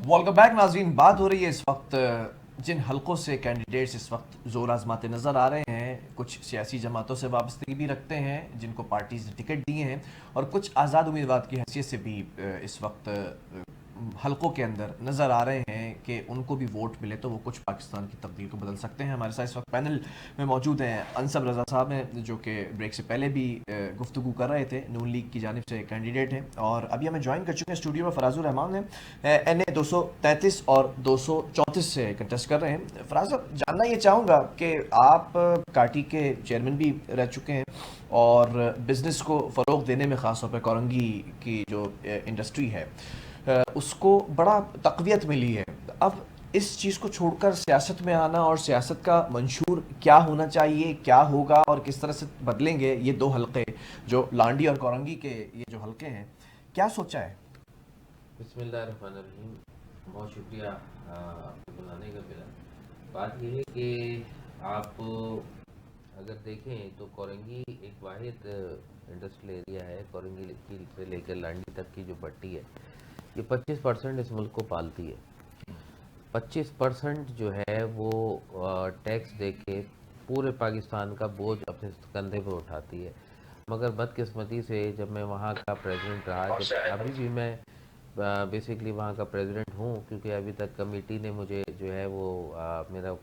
Welcome back नाज़रीन। बात हो रही है इस वक्त जिन हलकों से कैंडिडेट्स इस वक्त जोर आजमाते नज़र आ रहे हैं, कुछ सियासी जमातों से वाबस्तगी भी रखते हैं जिनको पार्टीज ने टिकट दिए हैं, और कुछ आज़ाद उम्मीदवार की हैसियत से भी इस वक्त हलकों के अंदर नज़र आ रहे हैं कि उनको भी वोट मिले तो वो कुछ पाकिस्तान की तकदीर को बदल सकते हैं। हमारे साथ इस वक्त पैनल में मौजूद हैं अनसब रज़ा साहब हैं, जो कि ब्रेक से पहले भी गुफ्तगू कर रहे थे, नून लीग की जानिब से कैंडिडेट हैं, और अभी हमें ज्वाइन कर चुके हैं स्टूडियो में फराजुर रहमान हैं, NA 233 और 234 से कंटेस्ट कर रहे हैं। फराज साहब, जानना ये चाहूँगा कि आप पार्टी के चेयरमैन भी रह चुके हैं और बिज़नेस को फ़रोग़ देने में ख़ास तौर पर कोरंगी की जो इंडस्ट्री है उसको बड़ा तक़वियत मिली है। अब इस चीज़ को छोड़कर सियासत में आना और सियासत का मंशूर क्या होना चाहिए, क्या होगा और किस तरह से बदलेंगे ये दो हलके जो लांडी और कोरंगी के ये जो हलके हैं, क्या सोचा है? बिस्मिल्लाहिर्रहमानिर्रहीम। बहुत शुक्रिया आपको बुलाने का। मेरा बात यह है कि आप अगर देखें तो कोरंगी एक वाहिद इंडस्ट्रियल एरिया है। कोरंगी से लेकर लांडी तक की जो पट्टी है, ये 25% इस मुल्क को पालती है। 25% जो है वो टैक्स दे के पूरे पाकिस्तान का बोझ अपने कंधे पर उठाती है। मगर बदकिस्मती से जब मैं वहाँ का प्रेसिडेंट रहा, जब अभी भी मैं बेसिकली वहाँ का प्रेसिडेंट हूँ, क्योंकि अभी तक कमेटी ने मुझे जो है वो मेरा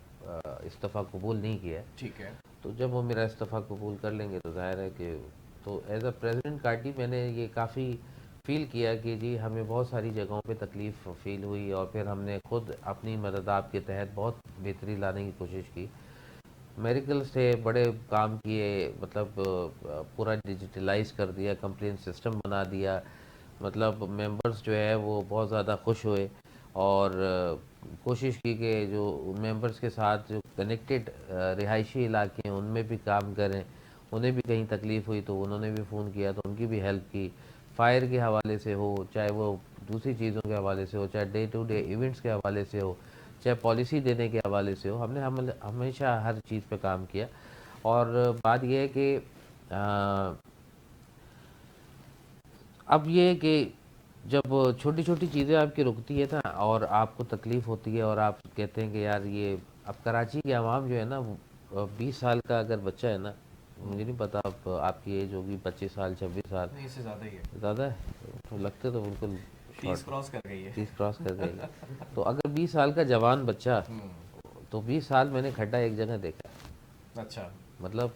इस्तीफ़ा कबूल नहीं किया। ठीक है। तो जब वो मेरा इस्तीफ़ा कबूल कर लेंगे तो ज़ाहिर है कि तो एज अ प्रेसिडेंट पार्टी मैंने ये काफ़ी फ़ील किया कि जी हमें बहुत सारी जगहों पे तकलीफ़ फ़ील हुई, और फिर हमने खुद अपनी मदद आपके तहत बहुत बेहतरी लाने की कोशिश की। मेडिकल से बड़े काम किए, मतलब पूरा डिजिटलाइज कर दिया, कंप्लेंट सिस्टम बना दिया, मतलब मेंबर्स जो है वो बहुत ज़्यादा खुश हुए, और कोशिश की कि जो मेंबर्स के साथ जो कनेक्टेड रिहायशी इलाके हैं उनमें भी काम करें। उन्हें भी कहीं तकलीफ़ हुई तो उन्होंने भी फ़ोन किया तो उनकी भी हेल्प की। फायर के हवाले से हो, चाहे वो दूसरी चीज़ों के हवाले से हो, चाहे डे टू डे इवेंट्स के हवाले से हो, चाहे पॉलिसी देने के हवाले से हो, हमने हमेशा हर चीज़ पे काम किया। और बात यह है कि अब ये है कि जब छोटी छोटी चीज़ें आपकी रुकती है ना और आपको तकलीफ़ होती है और आप कहते हैं कि यार ये अब कराची की आवाम जो है ना, 20 साल का अगर बच्चा है ना, मुझे नहीं पता अब आपकी एज होगी 25 साल 26 साल, नहीं, इससे ज़्यादा ही है। ज़्यादा है तो लगते तो बिल्कुल 30 क्रॉस कर गई है। 30 क्रॉस कर गई। तो अगर 20 साल का जवान बच्चा, तो 20 साल मैंने खड्डा एक जगह देखा। अच्छा। मतलब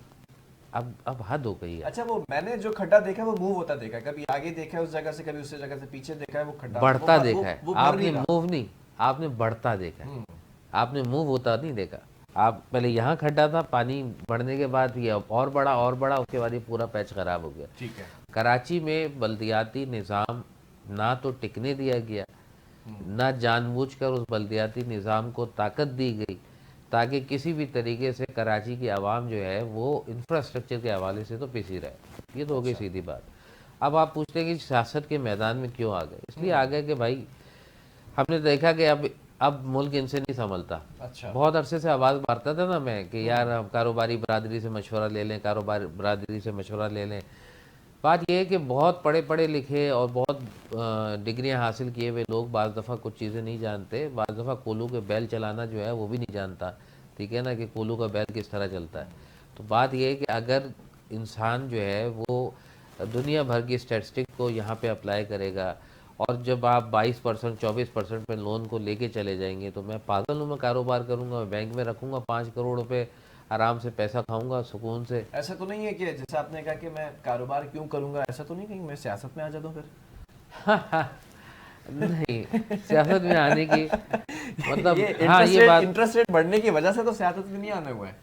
अब हद हो गई है। अच्छा, वो मैंने जो खड्डा देखा वो मूव होता देखा है, कभी आगे देखा है उस जगह से, कभी उस जगह से पीछे देखा है, वो खड्डा बढ़ता देखा है। वो भर आपने नहीं रहा। मूव नहीं, आपने बढ़ता देखा है। आपने मूव होता नहीं देखा। आप पहले यहाँ खड्डा था, पानी बढ़ने के बाद ये और बड़ा और बड़ा, उसके बाद ये पूरा पैच खराब हो गया। ठीक है। कराची में बल्दियाती निज़ाम ना तो टिकने दिया गया, ना जानबूझकर उस बल्दियाती निज़ाम को ताकत दी गई ताकि किसी भी तरीके से कराची की आवाम जो है वो इंफ्रास्ट्रक्चर के हवाले से तो पिसी रहे। ये तो हो गई सीधी बात। अब आप पूछते हैं कि सियासत के मैदान में क्यों आ गए? इसलिए आ गए कि भाई हमने देखा कि अब मुल्क इनसे नहीं संभलता। अच्छा। बहुत अरसे से आवाज़ मारता था ना मैं कि यार हम कारोबारी बरादरी से मशवरा ले लें, कारोबारी बरादरी से मशवरा ले लें। बात यह है कि बहुत पढ़े पढ़े लिखे और बहुत डिग्रियां हासिल किए हुए लोग बाज़ दफ़ा कुछ चीज़ें नहीं जानते। बाज़ दफ़ा कोलू के बैल चलाना जो है वो भी नहीं जानता, ठीक है ना, कि कोलू का बैल किस तरह चलता है। तो बात यह है कि अगर इंसान जो है वो दुनिया भर की स्टैटिस्टिक को यहाँ पे अप्लाई करेगा, और जब आप 22% 24% पे लोन को लेके चले जाएंगे, तो मैं पागल हूँ? मैं कारोबार करूँगा, मैं बैंक में रखूँगा 5 करोड़ रुपये, आराम से पैसा खाऊंगा सुकून से। ऐसा तो नहीं है कि जैसे आपने कहा कि मैं कारोबार क्यों करूंगा, ऐसा तो नहीं कहीं मैं सियासत में आ जाता हूँ फिर? नहीं, सियासत में आने की मतलब ये हाँ ये बात, इंटरेस्ट रेट बढ़ने की वजह से तो सियासत में नहीं आने हुआ है।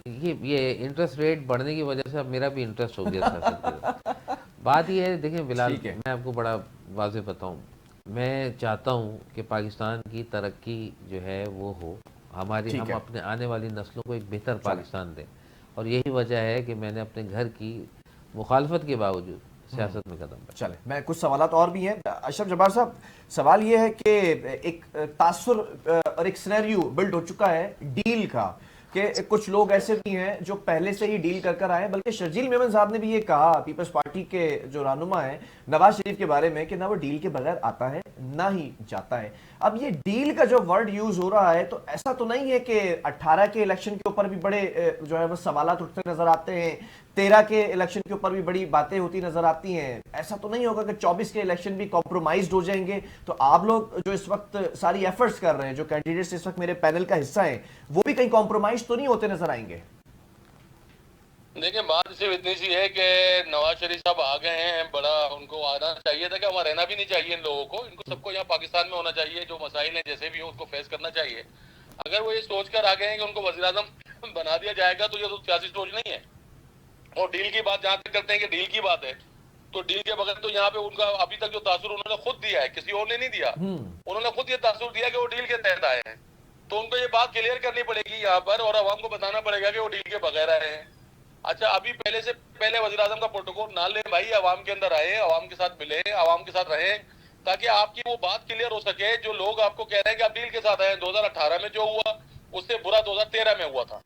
ये इंटरेस्ट रेट बढ़ने की वजह से अब मेरा भी इंटरेस्ट हो गया सियासत के। बात ये है, देखिए बिलाल, ठीक है। मैं आपको बड़ा वाज़ेह बताऊं, मैं चाहता हूं कि पाकिस्तान की तरक्की जो है वो हो, ठीक हम है। अपने आने वाली नस्लों को एक बेहतर चलें। पाकिस्तान दें। और यही वजह है कि मैंने अपने घर की मुखालफत के बावजूद सियासत में कदम बढ़ाया। चले, मैं कुछ सवालात और भी हैं। अशरफ जब्बार साहब, सवाल ये है कि एक तासुर और एक सिनेरियो बिल्ड हो चुका है डील का, कि कुछ लोग ऐसे भी हैं जो पहले से ही डील कर कर आए हैं, बल्कि शर्जील मेमन साहब ने भी ये कहा, पीपल्स पार्टी के जो रहनुमा है नवाज शरीफ के बारे में, कि ना वो डील के बगैर आता है ना ही जाता है। अब ये डील का जो वर्ड यूज हो रहा है, तो ऐसा तो नहीं है कि 18 के इलेक्शन के ऊपर भी बड़े जो है वो सवालात उठते नजर आते हैं, 13 के इलेक्शन के ऊपर भी बड़ी बातें होती नजर आती हैं, ऐसा तो नहीं होगा कि 24 के इलेक्शन भी कॉम्प्रोमाइज्ड हो जाएंगे? तो आप लोग जो इस वक्त सारी एफर्ट्स कर रहे हैं, जो कैंडिडेट्स इस वक्त मेरे पैनल का हिस्सा हैं, वो भी कहीं कॉम्प्रोमाइज तो नहीं होते नजर आएंगे? देखिए, बात सिर्फ इतनी सी है कि नवाज शरीफ साहब आ गए हैं, बड़ा उनको आना चाहिए था कि वहाँ रहना भी नहीं चाहिए इन लोगों को, इनको सबको यहाँ पाकिस्तान में होना चाहिए, जो मसाइल हैं जैसे भी हो उसको फेस करना चाहिए। अगर वो ये सोच कर आ गए हैं कि उनको वज़ीर आज़म बना दिया जाएगा, तो ये तो सियासी सोच नहीं है। और डील की बात जहाँ तक करते हैं कि डील की बात है, तो डील के बगैर तो यहाँ पे उनका अभी तक जो तासुर उन्होंने खुद दिया है, किसी और ने नहीं दिया, उन्होंने खुद ये तासुर दिया कि वो डील के तहत आए हैं। तो उनको ये बात क्लियर करनी पड़ेगी यहाँ पर, और अवाम को बताना पड़ेगा कि वो डील के बगैर आए हैं। अच्छा, अभी पहले से पहले वज़ीर आज़म का प्रोटोकॉल ना ले भाई, अवाम के अंदर आए, अवाम के साथ मिले, अवाम के साथ रहें, ताकि आपकी वो बात क्लियर हो सके। जो लोग आपको कह रहे हैं कि आप डील के साथ आए, 2018 में जो हुआ उससे बुरा 2013 में हुआ था,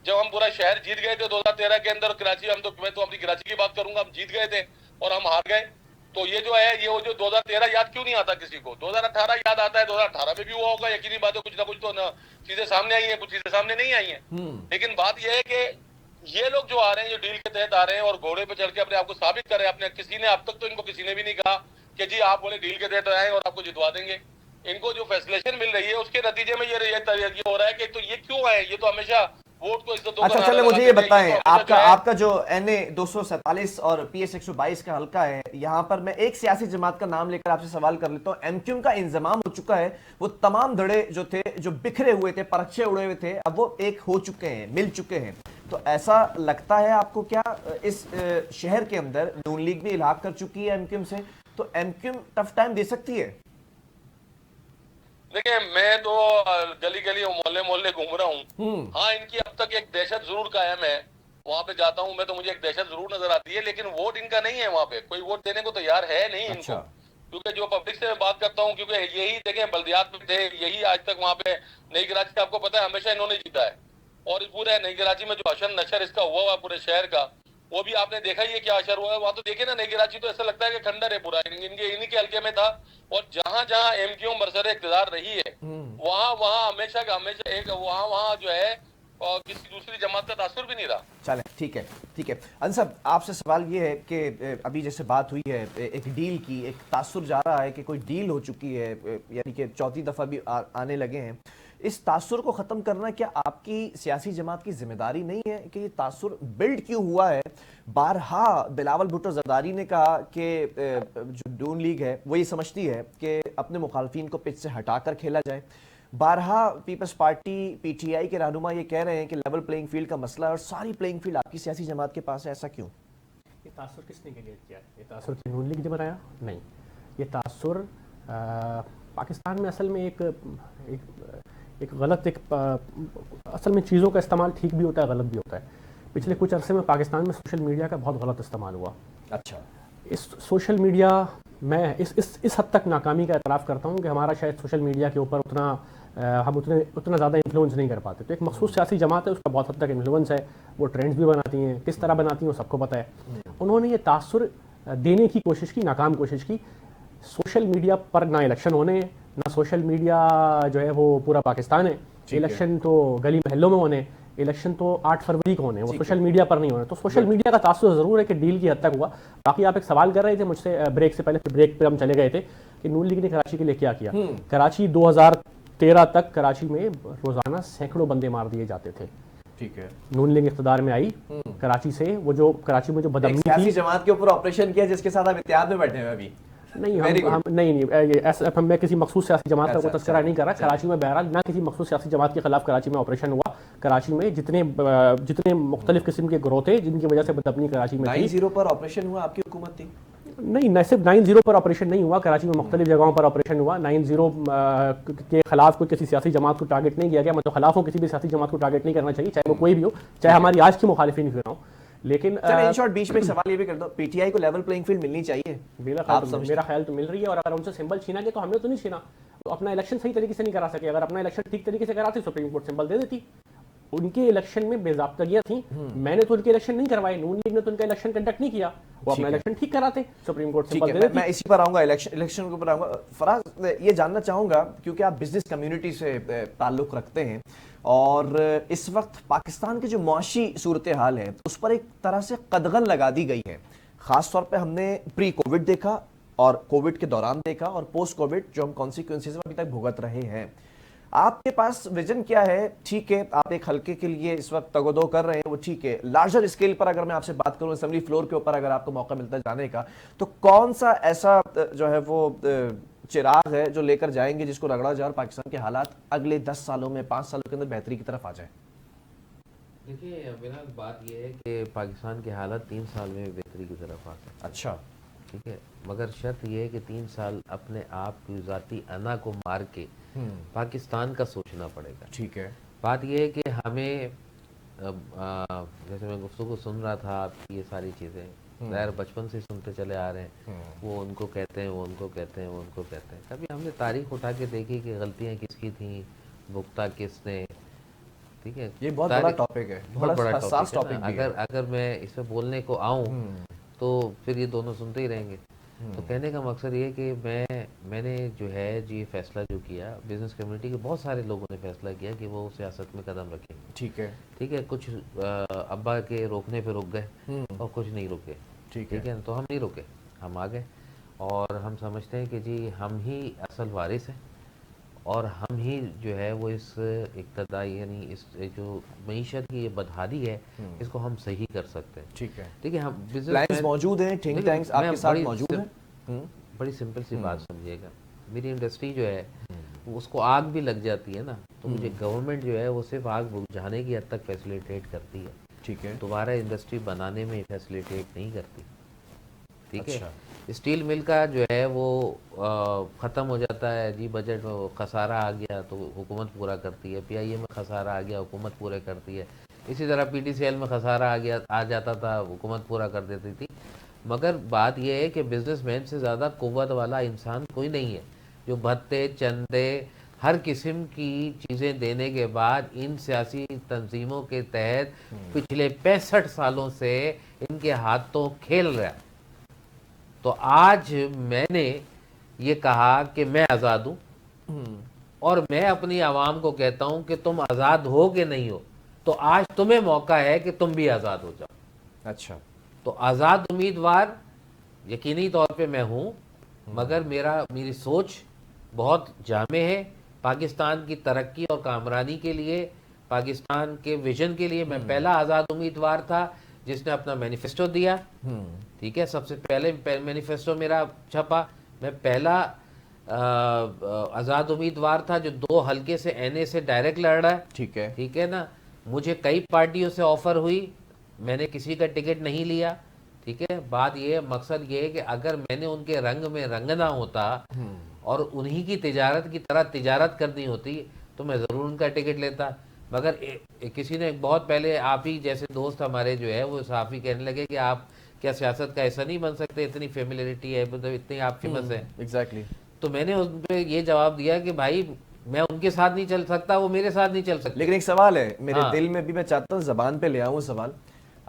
जब हम पूरा शहर जीत गए थे 2013 के अंदर। कराची, मैं तो अपनी कराची की बात करूंगा, हम जीत गए थे और हम हार गए। तो ये जो है, ये वो जो 2013 याद क्यों नहीं आता किसी को? 2018 याद आता है। 2018 में भी हुआ होगा, यकीनी बात है, कुछ ना कुछ तो ना चीजें सामने आई हैं, कुछ चीजें सामने नहीं आई हैं। लेकिन बात यह है कि ये लोग जो आ रहे हैं, जो डील के तहत आ रहे हैं और घोड़े पे चढ़ के अपने आप को साबित कर रहे हैं, अपने किसी ने अब तक तो इनको किसी ने भी नहीं कहा कि जी आप बोले डील के तहत आए और आपको जितवा देंगे। इनको जो फैसिलेशन मिल रही है उसके नतीजे में ये हो रहा है कि तो ये क्यों आए, ये तो हमेशा वोट को इज्जत। अच्छा चले, मुझे ये बताएं, आपका जो NA 247 और PS 122 का हल्का है, यहाँ पर मैं एक सियासी जमात का नाम लेकर आपसे सवाल कर लेता हूँ। MQM का इंजमाम हो चुका है, वो तमाम धड़े जो थे, जो बिखरे हुए थे, परछे उड़े हुए थे, अब वो एक हो चुके हैं, मिल चुके हैं। तो ऐसा लगता है आपको क्या इस शहर के अंदर नून लीग भी इलाक कर चुकी है MQM से, तो MQM टफ टाइम दे सकती है? देखिए, मैं तो गली गली मोहल्ले मोहल्ले घूम रहा हूँ। हाँ, इनकी अब तक एक दहशत जरूर कायम है। वहां पे जाता हूँ मैं तो मुझे एक दहशत जरूर नजर आती है, लेकिन वोट इनका नहीं है। वहां पे कोई वोट देने को तैयार है नहीं इनको। क्योंकि जो पब्लिक से मैं बात करता हूँ, क्योंकि यही देखें, बल्दियात में थे, यही आज तक वहां पे नई कराची का आपको पता है हमेशा इन्होंने जीता है। और पूरे नई कराची में जो अशर नशर इसका हुआ पूरे शहर का, वो भी आपने देखा ही है क्या असर हुआ है। वहां तो देखे ना, नई कराची तो ऐसा लगता है कि खंडर है पूरा, इन्हीं के हल्के में था। और जहां जहां MQM बरसर इक़्तिदार रही है, वहां हमेशा का हमेशा एक वहां जो है और किसी दूसरी जमात का तासुर भी नहीं रहा। चले, ठीक है, ठीक है। अंसब, आपसे सवाल ये है कि अभी जैसे बात हुई है एक डील की, एक तासुर जा रहा है कि कोई डील हो चुकी है, यानी कि चौथी दफ़ा भी आने लगे हैं। इस तासुर को ख़त्म करना क्या आपकी सियासी जमात की जिम्मेदारी नहीं है कि ये तासुर बिल्ड क्यों हुआ है? बारहा बिलावल भुट्टो ज़रदारी ने कहा कि जो नून लीग है वो ये समझती है कि अपने मुखालफिन को पिच से हटा कर खेला जाए। बारहा पीपल्स पार्टी PTI के रहनुमा ये कह रहे हैं कि लेवल प्लेइंग फील्ड का मसला है और सारी प्लेइंग फील्ड आपकी सियासी जमात के पास है, ऐसा क्यों? ये तासुर किसने क्रिएट किया? ये तासुर की नून लीग ने बनाया? नहीं, ये तासुर पाकिस्तान में असल में एक गलत असल में चीज़ों का इस्तेमाल ठीक भी होता है, गलत भी होता है। पिछले कुछ अरसे में पाकिस्तान में सोशल मीडिया का बहुत गलत इस्तेमाल हुआ। अच्छा, इस सोशल मीडिया मैं इस हद तक नाकामी का एतराफ़ करता हूँ कि हमारा शायद सोशल मीडिया के ऊपर हम उतना ज़्यादा इन्फ्लुएंस नहीं कर पाते। तो एक मखसूस सियासी जमात है, उसका बहुत हद तक इन्फ्लुएंस है, वो ट्रेंड्स भी बनाती हैं, किस तरह बनाती हैं वो सबको पता है। उन्होंने ये तासुर देने की कोशिश की, नाकाम कोशिश की। सोशल मीडिया पर ना इलेक्शन होने, ना सोशल मीडिया जो है वो पूरा पाकिस्तान है। इलेक्शन तो गली महलों में होने, इलेक्शन तो 8 फरवरी को होने, वो सोशल मीडिया पर नहीं होने। तो सोशल मीडिया का तासुर ज़रूर है कि डील की हद तक हुआ। बाकी आप एक सवाल कर रहे थे मुझसे ब्रेक से पहले, फिर ब्रेक पे हम चले गए थे कि नून लीग ने कराची के लिए क्या किया। कराची 2013 तक कराची में रोज़ाना सैकड़ों बंदे मार दिए जाते थे। ठीक है, नून लीग इक़्तिदार में आई कराची से, वो जो कराची में जो बदअमनी थी, जमात के ऊपर ऑपरेशन किया जिसके साथ आप इत्तेहाद में बैठे हैं अभी। नहीं, हम नहीं, मैं किसी मखसूस सियासी जमात का कोई तस्करा नहीं कर रहा। कराची में बहरहाल ना किसी मखसूस सियासी जमात के खिलाफ कराची में ऑपरेशन हुआ। कराची में जितने मुख्तलिफ किस्म के ग्रोह थे जिनकी वजह से बदअमनी कराची में 9-0 पर ऑपरेशन हुआ, आपकी हुकूमत थी? नहीं, न सिर्फ 9-0 पर ऑपरेशन नहीं हुआ, कराची में मुख्तलिफ जगहों पर ऑपरेशन हुआ। 9-0 के खिलाफ कोई किसी सियासी जमात को टारगेट नहीं किया गया। मैं तो खिलाफ हूँ, किसी भी सियासी जमात को टारगेट नहीं करना चाहिए, चाहे वो कोई भी हो, चाहे हमारी आज की मुखालिफिन क्यों ना हो। लेकिन इन शॉर्ट बीच में एक सवाल ये भी कर दो, PTI को लेवल प्लेइंग फील्ड मिलनी चाहिए? मेरा ख्याल तो मिल रही है, और अगर उनसे सिंबल छीना गया तो हमने तो नहीं छीना। तो अपना इलेक्शन सही तरीके से नहीं करा सके। अगर अपना इलेक्शन ठीक तरीके से कराते सुप्रीम कोर्ट सिंबल दे देती। उनके इलेक्शन में बेज़ाब्तगियां थी, मैंने तो उनके इलेक्शन नहीं करवाए, नून लीग ने तो उनका इलेक्शन कंडक्ट नहीं किया। वो अपना ठीक है। इलेक्शन ठीक कराते, सुप्रीम कोर्ट ठीक सिंपल है, दे मैं देती। इसी पर आऊंगा, इलेक्शन के ऊपर आऊंगा। फराज, ये जानना चाहूंगा क्योंकि आप बिजनेस कम्युनिटी से ताल्लुक रखते हैं और इस वक्त पाकिस्तान की जो मुआशी सूरत हाल है उस पर एक तरह से कदगन लगा दी गई है। खास तौर पे हमने प्री कोविड देखा और कोविड के दौरान देखा और पोस्ट कोविड जो हम कॉन्सिक्वेंसेज अभी तक भुगत रहे हैं। आपके पास विजन क्या है? ठीक है, आप एक हल्के के लिए इस वक्त तगोदो कर रहे हैं, वो ठीक है। लार्जर स्केल पर अगर मैं आपसे बात करूं, असेंबली फ्लोर के ऊपर अगर आपको मौका मिलता है जाने का, तो कौन सा ऐसा जो है वो चिराग है जो लेकर जाएंगे जिसको रगड़ा जाए और पाकिस्तान के हालात अगले 10 सालों में, 5 सालों के अंदर बेहतरी की तरफ आ जाए? देखिए मेरा बात यह है कि पाकिस्तान के हालात 3 साल में बेहतरी की तरफ आ सकते हैं। अच्छा, ठीक है, मगर शर्त यह है कि 3 साल अपने आप की ज़ाती अना को मार के पाकिस्तान का सोचना पड़ेगा। ठीक है। बात यह है कि हमें जैसे मैं गुफ्तगू सुन रहा था आपकी ये सारी चीज़ें ज़ाहिर बचपन से सुनते चले आ रहे हैं, वो उनको कहते हैं, वो उनको कहते हैं, वो उनको कहते हैं। कभी हमने तारीख उठा के देखी कि गलतियाँ किसकी थी, भुगता किसने। ठीक है, ये बहुत बड़ा टॉपिक है, बहुत बड़ा हसास टॉपिक है टॉपिक ना। भी है। अगर मैं इस पे बोलने को आऊँ तो फिर ये दोनों सुनते ही रहेंगे। तो कहने का मकसद ये है कि मैंने जो है जी फैसला जो किया, बिजनेस कम्युनिटी के बहुत सारे लोगों ने फैसला किया कि वो सियासत में कदम रखेंगे। ठीक है। ठीक है, कुछ अब्बा के रोकने पे रुक गए और कुछ नहीं रुके। ठीक है ना, तो हम नहीं रुके, हम आ गए और हम समझते हैं कि जी हम ही असल वारिस हैं और हम ही जो है वो इस इक्तदा यानी इस जो मईशत की ये बदहाली है इसको हम सही कर सकते हैं। ठीक है। ठीक है, हम प्लान्स मौजूद हैं, थिंक टैंक्स आपके साथ मौजूद हैं। बड़ी सिंपल सी बात समझिएगा, मेरी इंडस्ट्री जो है उसको आग भी लग जाती है ना, तो मुझे गवर्नमेंट जो है वो सिर्फ आग बुझाने की हद तक फैसिलिटेट करती है। ठीक है। दोबारा इंडस्ट्री बनाने में फैसिलिटेट नहीं करती। ठीक अच्छा। है, स्टील मिल का जो है वो ख़त्म हो जाता है जी, बजट में खसारा आ गया तो हुकूमत पूरा करती है, पीआईए में खसारा आ गया हुकूमत पूरा करती है, इसी तरह पीटीसीएल में खसारा आ जाता था, हुकूमत पूरा कर देती थी। मगर बात यह है कि बिजनेसमैन से ज़्यादा कुव्वत वाला इंसान कोई नहीं है जो भत्ते चंदे हर किस्म की चीज़ें देने के बाद इन सियासी तंजीमों के तहत पिछले 65 सालों से इनके हाथों खेल रहा है। तो आज मैंने ये कहा कि मैं आज़ाद हूँ और मैं अपनी आवाम को कहता हूँ कि तुम आज़ाद हो कि नहीं हो, तो आज तुम्हें मौका है कि तुम भी आज़ाद हो जाओ। अच्छा। तो आज़ाद उम्मीदवार यकीनी तौर पे मैं हूँ, मगर मेरी सोच बहुत जामे है। पाकिस्तान की तरक्की और कामरानी के लिए, पाकिस्तान के विजन के लिए मैं पहला आज़ाद उम्मीदवार था जिसने अपना मैनिफेस्टो दिया। ठीक है, सबसे पहले मैनिफेस्टो मेरा छपा, मैं पहला आज़ाद उम्मीदवार था जो 2 हल्के से एनए से डायरेक्ट लड़ रहा है। ठीक है। ठीक है ना, मुझे कई पार्टियों से ऑफर हुई, मैंने किसी का टिकट नहीं लिया। ठीक है, बात ये मकसद ये है कि अगर मैंने उनके रंग में रंगना होता और उन्हीं की तिजारत की तरह तिजारत करनी होती तो मैं ज़रूर उनका टिकट लेता। मगर किसी ने बहुत पहले, आप ही जैसे दोस्त हमारे जो है वो साफ़ी कहने लगे कि आप क्या सियासत का ऐसा नहीं बन सकते, इतनी फेमिलियरिटी है, मतलब इतनी आप फेमस हैं। एग्जैक्टली। तो मैंने उन पर ये जवाब दिया कि भाई मैं उनके साथ नहीं चल सकता, वो मेरे साथ नहीं चल सकते। लेकिन एक सवाल है मेरे हाँ। दिल में भी, मैं चाहता हूँ जबान पे ले आऊँ सवाल।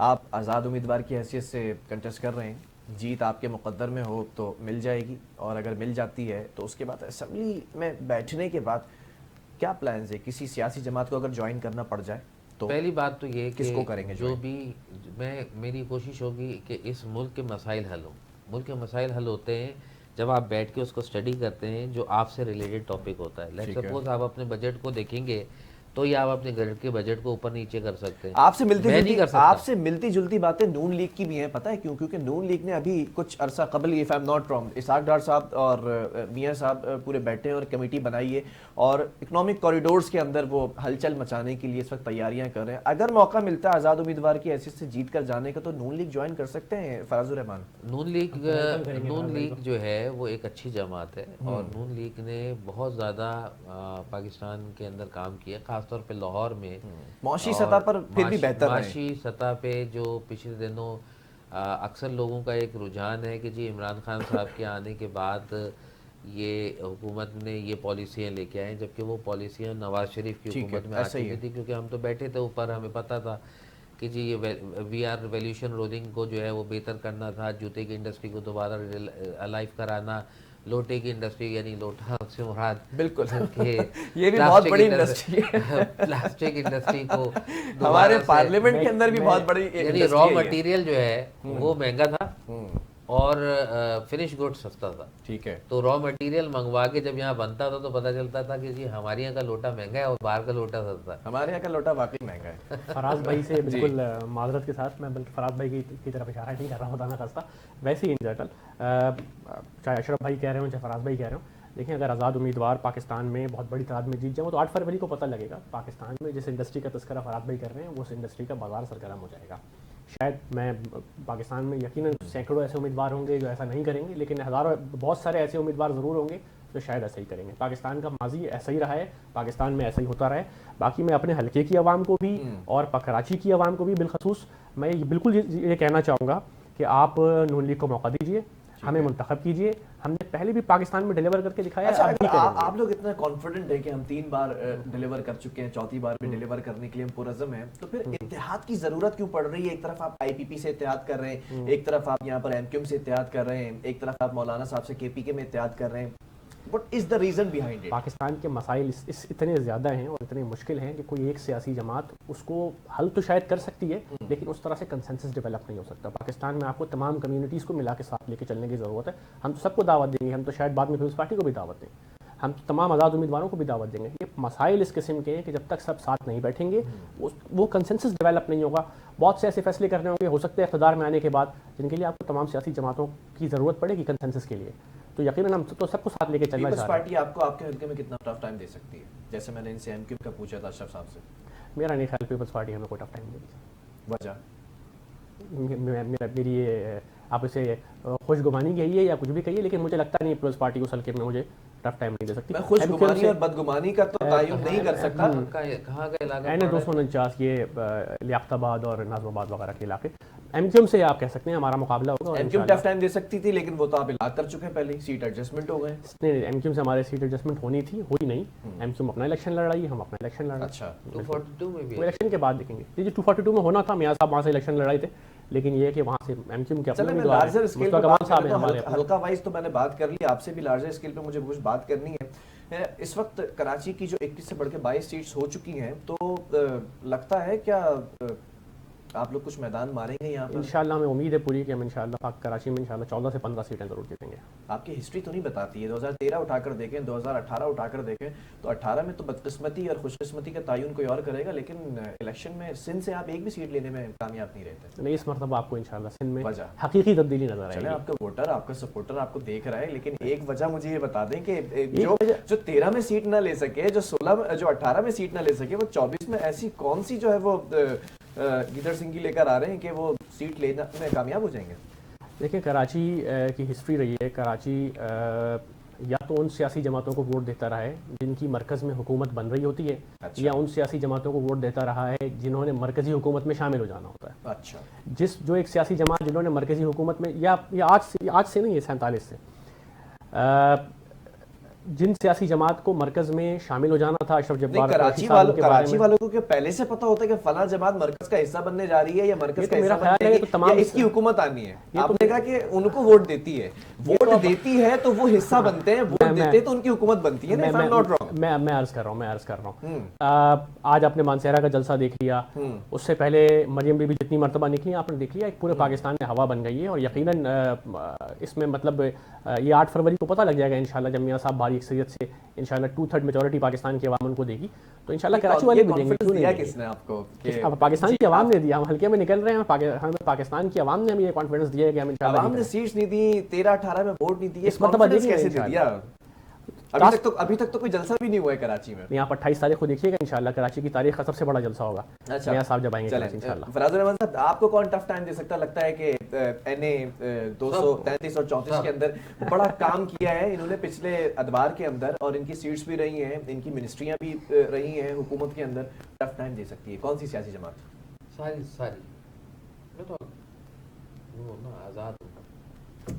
आप आज़ाद उम्मीदवार की हैसियत से कंटेस्ट कर रहे हैं, जीत आपके मुकद्दर में हो तो मिल जाएगी, और अगर मिल जाती है तो उसके बाद असेंबली में बैठने के बाद क्या प्लान्स है? किसी सियासी जमात को अगर ज्वाइन करना पड़ जाए तो पहली बात तो ये कि किसको करेंगे जो join? भी मेरी कोशिश होगी कि इस मुल्क के मसाइल हल हों। मुल्क के मसाइल हल होते हैं जब आप बैठ के उसको स्टडी करते हैं, जो आपसे रिलेटेड टॉपिक होता है। लेट्स सपोज आप अपने बजट को देखेंगे तो ये आप अपने घर के बजट को ऊपर नीचे कर सकते हैं। आपसे मिलती मैं नहीं जुलती कर सकता। आपसे मिलती जुलती बातें नून लीग की भी हैं, पता है क्यों? क्योंकि नून लीग ने अभी कुछ अरसा कबल, if I am not wrong, Ishaq Dar साहब और मियां साहब पूरे बैठे हैं और कमेटी बनाई है और इकोनॉमिक कॉरिडोर्स के अंदर वो हलचल मचाने के लिए इस वक्त तैयारियां कर रहे हैं। अगर मौका मिलता है आज़ाद उम्मीदवार की हैसियत से जीत कर जाने का तो नून लीग ज्वाइन कर सकते हैं फराजुर रहमान? नून लीग जो है वो एक अच्छी जमात है और नून लीग ने बहुत ज़्यादा पाकिस्तान के अंदर काम किया, खासतौर पे लाहौर में। मौशी सतह पर फिर भी बेहतर रहे। माशी सतह पे जो पिछले दिनों अक्सर लोगों का एक रुझान है कि जी इमरान खान साहब के आने के बाद ये हुकूमत ने ये पॉलिसियाँ लेके आए, जबकि वो पॉलिसियाँ नवाज शरीफ की हुकूमत में आ चुकी थी, क्योंकि हम तो बैठे थे ऊपर, हमें पता था। कि जी ये VR रेवोल्यूशन रोलिंग को जो है वो बेहतर करना था, जूते की इंडस्ट्री को दोबारा अलाइव कराना, लोटे की इंडस्ट्री यानी लोटा से मुराद बिल्कुल के ये भी बहुत बड़ी इंडस्ट्री है प्लास्टिक इंडस्ट्री को हमारे दोबारा से, पार्लियामेंट के अंदर भी बहुत बड़ी यानी industry रॉ है ये। मटेरियल जो है वो महंगा था और फिनिश गुड सस्ता था। ठीक है। तो रॉ मटेरियल मंगवा के जब यहाँ बनता था तो पता चलता था कि जी हमारे यहाँ का लोटा महंगा है और बाहर का लोटा सस्ता है। हमारे यहाँ का लोटा वाकई महंगा है। फराज भाई से बिल्कुल माजरत के साथ, मैं बल्कि फराज भाई की तरफ इशारा नहीं कर रहा हूँ बताना खास्ता, वैसे ही इन जनरल चाहे अशरफ भाई कह रहे हो चाहे फराज भाई कह रहे हो, देखिए अगर आज़ाद उम्मीदवार पाकिस्तान में बहुत बड़ी तादाद में जीत जाए तो 8 फरवरी को पता लगेगा पाकिस्तान में जिस इंडस्ट्री का तस्करा फराज भाई कर रहे हैं उस इंडस्ट्री का बाजार सरगर्म हो जाएगा। शायद मैं पाकिस्तान में यकीनन सैकड़ों ऐसे उम्मीदवार होंगे जो ऐसा नहीं करेंगे, लेकिन हज़ारों बहुत सारे ऐसे उम्मीदवार ज़रूर होंगे जो शायद ऐसा ही करेंगे। पाकिस्तान का माजी ऐसा ही रहा है, पाकिस्तान में ऐसा ही होता रहा है। बाकी मैं अपने हलके की आवाम को भी और कराची की आवाम को भी बिलखसूस मैं बिल्कुल ये कहना चाहूँगा कि आप नून लीग को मौका दीजिए, हमें मुंतखब कीजिए। हमने पहले भी पाकिस्तान में डिलीवर करके दिखाया। अच्छा, अब भी अगर करेंगे। आप लोग इतना कॉन्फिडेंट है कि हम 3 बार डिलीवर कर चुके हैं, चौथी बार भी डिलीवर करने के लिए हम पुरज़म हैं, तो फिर इत्तेहाद की जरूरत क्यों पड़ रही है? एक तरफ आप आईपीपी से इत्तेहाद कर रहे हैं, एक तरफ आप यहाँ पर एमक्यूएम से इत्तेहाद कर रहे हैं, एक तरफ आप मौलाना साहब से केपीके में इत्तेहाद कर रहे हैं। What is the reason behind it? Pakistan के मसाइल इस इतने ज़्यादा हैं और इतने मुश्किल हैं कि कोई एक सियासी जमात उसको हल तो शायद कर सकती है, लेकिन उस तरह से कंसेंसस डेवलप नहीं हो सकता। पाकिस्तान में आपको तमाम कम्युनिटीज़ को मिला के साथ लेके चलने की ज़रूरत है। हम तो सबको दावत देंगे, हम तो शायद बाद में पीपल्स पार्टी को भी दावत दें, हम तमाम आज़ाद उम्मीदवारों को भी दावत देंगे। ये मसाइल इस किस्म के हैं कि जब तक सब साथ नहीं बैठेंगे वो कंसेंसस डेवलप नहीं होगा। बहुत से ऐसे फैसले करने होंगे हो सकते हैं इक़्तिदार में आने के बाद जिनके लिए आपको तमाम सियासी जमातों की ज़रूरत पड़ेगी कंसेंसस के लिए। तो यकीनन हम तो सबको साथ लेके चलना पीपल्स चाह रहे हैं। पार्टी आपको आपके हल्के में कितना टफ टाइम दे सकती है? जैसे मैंने इनसे एमक्यूएम का पूछा था अशरफ साहब से। मेरा नहीं ख्याल पीपल्स पार्टी हमें कोई टफ टाइम देगी। वजह मेरी ये आप इसे खुशगुमानी कहिए या कुछ भी कहिए, लेकिन मुझे लगता नहीं पीपल्स पार्टी उस हल्के में मुझे टफ टाइम नहीं दे सकती। मैं खुशगुमानी और बदगुमानी का तो तायुन नहीं कर सकता। कहाँ का इलाका? एन 249 ये लियाकताबाद और नाजमाबाद वगैरह के इलाके। एमक्यूएम से आप कह सकते हैं हमारा मुकाबला होगा। एमक्यूएम टफ टाइम दे सकती थी, लेकिन वो तो आप इलाज कर चुके हैं पहले, सीट एडजस्टमेंट हो गए। नहीं, एमक्यूएम से हमारे सीट एडजस्टमेंट होनी थी, हुई नहीं। एमक्यूएम अपना इलेक्शन लड़ रही है, हम अपना इलेक्शन लड़ रहे हैं। अच्छा, 242 में भी वो इलेक्शन के बाद देखेंगे। जी 242 में होना था, मियां साहब वहाँ से इलेक्शन लड़ाई थे, लेकिन ये है कि वहाँ से एमक्यूएम के अपने चलो मैं उम्मीदवार लार्जर स्केल पे मुस्तफा बात कमाल साहब करूं हैं तो हमारे अपने। हल्का वाइज तो मैंने बात कर ली, आपसे भी लार्जर स्केल पे मुझे कुछ बात करनी है। इस वक्त कराची की जो 21 से बढ़ के 22 सीट्स हो चुकी हैं, तो लगता है क्या आप लोग कुछ मैदान मारेंगे यहाँ पर? इंशाल्लाह हमें उम्मीद है पूरी कि हम इंशाल्लाह कराची में इंशाल्लाह 14 से 15 सीटें जरूर जीतेंगे। आपकी हिस्ट्री तो नहीं बताती है। 2013 उठाकर देखें, 2018 उठाकर देखें, तो 18 में तो बदकिस्मती और खुशकिस्मती का तायुन कोई और करेगा, लेकिन इलेक्शन में सिंध से आप एक भी सीट लेने में कामयाब नहीं रहते। नहीं, इस मरतबा आपको इंशाल्लाह सिंध में वजह? हकीकी तब्दीली नजर चले, आएगी। आपका वोटर, आपका सपोर्टर आपको देख रहा है, लेकिन एक वजह मुझे ये बता दें कि वजह- जो 13 में सीट ना ले सके, जो 18 में सीट ना ले सके, वो 24 में ऐसी कौन सी जो है वो गिदड़ सिंह की लेकर आ रहे हैं कि वो सीट लेने में कामयाब हो जाएंगे? देखिए, कराची की हिस्ट्री रही है, कराची या तो उन सियासी जमातों को वोट देता रहा है जिनकी मरकज़ में हुकूमत बन रही होती है, अच्छा। या उन सियासी जमातों को वोट देता रहा है जिन्होंने मरकज़ी हुकूमत में शामिल हो जाना होता है। अच्छा। जो एक सियासी जमात जिन्होंने मरकज़ी हुकूमत में या आज से नहीं है, 47 से जिन सियासी जमात को मरकज में शामिल हो जाना था, अशरफ जब्बार कराची वालों को क्या पहले से पता होता है कि फला जमात मरकज का हिस्सा बनने जा रही है या मरकज का हिस्सा बनने जा रही है या इसकी हुकूमत आनी है? आपने कहा कि उनको वोट देती है, वोट देती है तो वो हिस्सा बनते हैं, वोट देते हैं तो उनकी हुकूमत बनती है। मैं अर्ज कर रहा हूँ आज आपने मानसेरा का जलसा देख लिया, उससे पहले मरियम बीबी जितनी मरतबा निकली आपने देख लिया, एक पूरे पाकिस्तान में हवा बन गई है। और यकीनन इसमें मतलब ये 8 फरवरी को पता लग जाएगा इंशाल्लाह, जब मियां साहब भारी अक्सरियत से इंशाल्लाह 2/3 मेजॉरिटी पाकिस्तान की आवाम उनको देगी, तो इंशाल्लाह कराची वाले भी देंगे। क्यों नहीं? किसने आपको? पाकिस्तान की आवाम ने दिया, हम हल्के में निकल रहे हैं, हमें पाकिस्तान की आवाम ने हमें ये कॉन्फिडेंस दिया है कि हम इंशाल्लाह आवाम ने सीट्स नहीं दी, 13-18 में वोट नहीं दिए, इस मरतबा कैसे दे दिया? अभी तक तो कोई जलसा भी नहीं हुआ है कराची में। यहाँ पर 28 तारीख को देखिएगा इंशाल्लाह कराची की तारीख का सबसे बड़ा जलसा होगा। अच्छा, मियां साहब जब आएंगे कराची इंशाल्लाह। फराज रहमान साहब, आपको कौन टफ टाइम दे सकता? लगता है कि एनए 233 और 34 के अंदर बड़ा काम किया है इन्होंने पिछले अदवार के अंदर, और इनकी सीट्स भी रही हैं, इनकी मिनिस्ट्रियां भी रही हैं हुकूमत के अंदर। टफ टाइम दे सकती है कौन सी सियासी जमात? सारी मैं तो वो ना आज़ाद हूँ।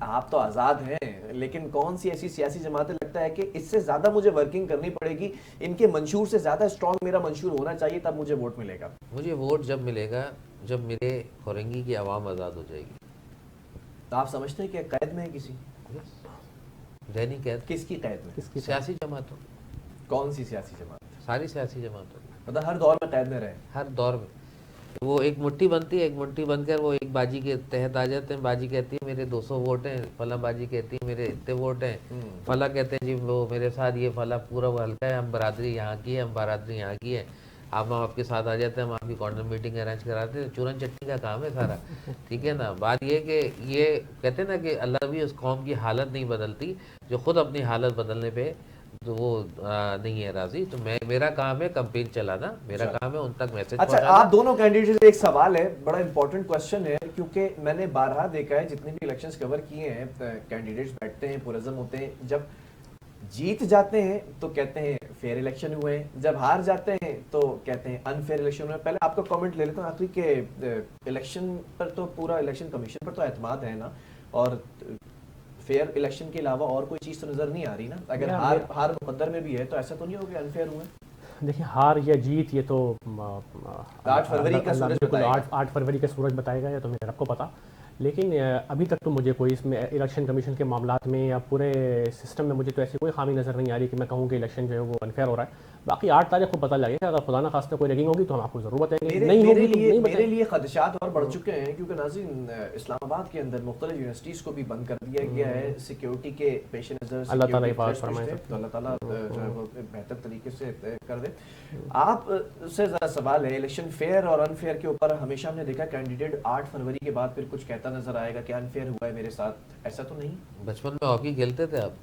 आप तो आज़ाद हैं, लेकिन कौन सी ऐसी सियासी जमातें लगता है कि इससे ज़्यादा मुझे वर्किंग करनी पड़ेगी, इनके मंशूर से ज़्यादा स्ट्रॉन्ग मेरा मंशूर होना चाहिए, तब मुझे वोट मिलेगा? मुझे वोट जब मिलेगा जब मेरे फौरंगी की आवाम आज़ाद हो जाएगी। तो आप समझते हैं कि कैद में है किसी? दैनी कैद किसकी कैद में? किसकी सियासी जमातों, कौन सी सियासी जमात? सारी सियासी जमातों, मतलब हर दौर में कैद में रहे? हर दौर में। वो एक मुट्ठी बनती है, एक मुट्ठी बनकर वो एक बाजी के तहत आ जाते हैं। बाजी कहती है मेरे 200 वोट हैं, फला बाजी कहती है मेरे इतने वोट हैं, फला कहते हैं जी वो मेरे साथ ये फला पूरा हल्का है, हम बरादरी यहाँ की है, हम बरादरी यहाँ की है, आप हम आपके साथ आ जाते हैं, हम आपकी कॉर्नर मीटिंग अरेंज कराते हैं। चूरन चट्टी का काम है सारा, ठीक है ना। बात ये कि ये कहते हैं ना कि अल्लाह भी उस कौम की हालत नहीं बदलती जो खुद अपनी हालत बदलने पे तो वो नहीं है राजी। तो मेरा काम है कैंपेन चलाना, मेरा काम है उन तक मैसेज अच्छा, आप दोनों कैंडिडेट से एक सवाल है, बड़ा इंपॉर्टेंट क्वेश्चन है, क्योंकि मैंने बारहा देखा है जितने भी इलेक्शंस कवर किए हैं, कैंडिडेट्स बैठते हैं, पुरज़म होते हैं, जब जीत जाते हैं तो कहते हैं फेयर इलेक्शन हुए, जब हार जाते हैं तो कहते हैं अनफेयर इलेक्शन हुए। पहले आपका कमेंट ले लेता हूँ आखिरी के इलेक्शन पर तो पूरा इलेक्शन कमीशन पर तो एतमाद है ना, और फेयर इलेक्शन के अलावा और कोई चीज़ तो नज़र नहीं आ रही ना? अगर हार मुकद्दर में भी है तो ऐसा तो नहीं हो गया अनफेयर हुए? देखिए, हार या जीत ये तो 8 फरवरी का सूरज बताएगा। 8 फरवरी का सूरज बताएगा, या तो मेरे आपको पता। लेकिन अभी तक तो मुझे कोई इसमें इलेक्शन कमीशन के मामलात में या पूरे सिस्टम में मुझे तो ऐसी कोई खामी नज़र नहीं आ रही कि मैं कहूँ कि इलेक्शन जो है वो अनफेयर हो रहा है। बाकी 8 तारीख को पता लगेगा, अगर खुदा ना खास्ता कोई रैगिंग होगी तो हम आपको ज़रूर बताएंगे, नहीं होगी तो नहीं मेरे लिए खदशात और बढ़ चुके हैं, क्योंकि नाज़रीन इस्लामाबाद के अंदर मुख्तलिफ यूनिवर्सिटीज़ को भी बंद कर दिया गया है सिक्योरिटी के पेश नज़र। अल्लाह ताला हिफाज़त फरमाए, तो अल्लाह ताला जो है वो बेहतर तरीके से कर दे। आप से ज़रा सवाल है, इलेक्शन फेयर और अनफेयर के ऊपर हमेशा हमने देखा कैंडिडेट 8 फरवरी के बाद फिर कुछ कहता नजर आएगा कि अनफेयर हुआ है मेरे साथ, ऐसा तो नहीं? बचपन में हॉकी खेलते थे आप,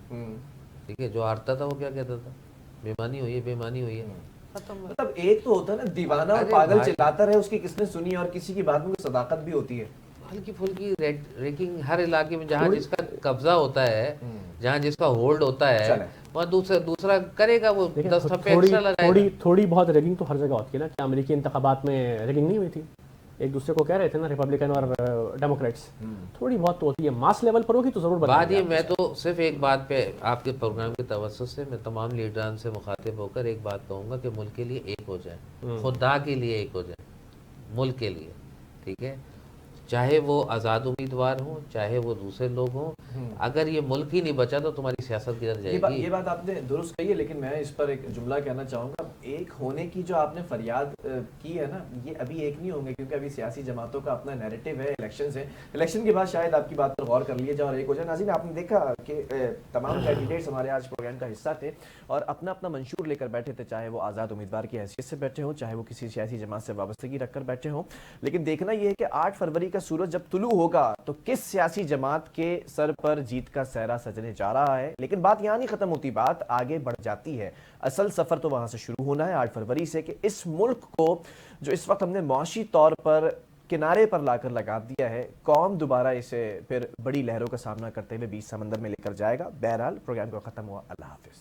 ठीक है, जो हारता था वो क्या कहता था, बेईमानी हुई है, बेईमानी हुई है, खत्म। मतलब एक तो होता है ना दीवाना और पागल चिल्लाता रहे, उसकी किसने सुनी, और किसी की बात में कोई सदाकत भी होती है। हल्की फुल्की रैंकिंग हर इलाके में जहाँ जिसका कब्जा होता है, जहाँ जिसका होल्ड होता है, वहाँ दूसरा करेगा, वो 10 ठप्पे एक्स्ट्रा लगाएगा। थोड़ी बहुत रैगिंग तो हर जगह होती है ना। क्या अमेरिकी इंतखाबात में रैगिंग नहीं हुई थी? एक दूसरे को कह रहे थे ना रिपब्लिकन और डेमोक्रेट्स, थोड़ी बहुत तो होती है, मास लेवल पर होगी तो जरूर बात ये, मैं तो सिर्फ एक बात पे आपके प्रोग्राम के तवज्जो से मैं तमाम लीडरान से मुखातिब होकर एक बात कहूँगा कि मुल्क के लिए एक हो जाए, खुदा के लिए एक हो जाए, मुल्क के लिए, ठीक है। चाहे वो आज़ाद उम्मीदवार हों, चाहे वो दूसरे लोग हों, अगर ये मुल्क ही नहीं बचा तो तुम्हारी सियासत किधर जाएगी? ये बात आपने दुरुस्त कही है, लेकिन मैं इस पर एक जुमला कहना चाहूँगा। एक होने की जो आपने फरियाद की है ना, ये अभी एक नहीं होंगे, क्योंकि अभी सियासी जमातों का अपना नैरेटिव है, इलेक्शंस है, इलेक्शन के बाद शायद आपकी बात पर गौर कर लिया जाए और एक हो जाए। नाज़रीन, आपने देखा कि तमाम कैंडिडेट्स हमारे आज प्रोग्राम का हिस्सा थे और अपना अपना मंशूर लेकर बैठे थे, चाहे वो आज़ाद उम्मीदवार की हैसियत से बैठे हों, चाहे वो किसी सियासी जमात से वाबस्तगी रखकर बैठे हों। लेकिन देखना यह है कि 8 फरवरी का सूरज जब तुलू होगा तो किस सियासी जमात के सर पर जीत का सहरा सजने जा रहा है। लेकिन बात यहाँ नहीं खत्म होती, बात आगे बढ़ जाती है। असल सफर तो वहां से शुरू होना है 8 फरवरी से, कि इस मुल्क को जो इस वक्त हमने मुआशी तौर पर किनारे पर लाकर लगा दिया है, कौम दोबारा इसे फिर बड़ी लहरों का सामना करते हुए बीच समंदर में लेकर जाएगा। बहरहाल प्रोग्राम को खत्म हुआ। अल्लाह हाफिज।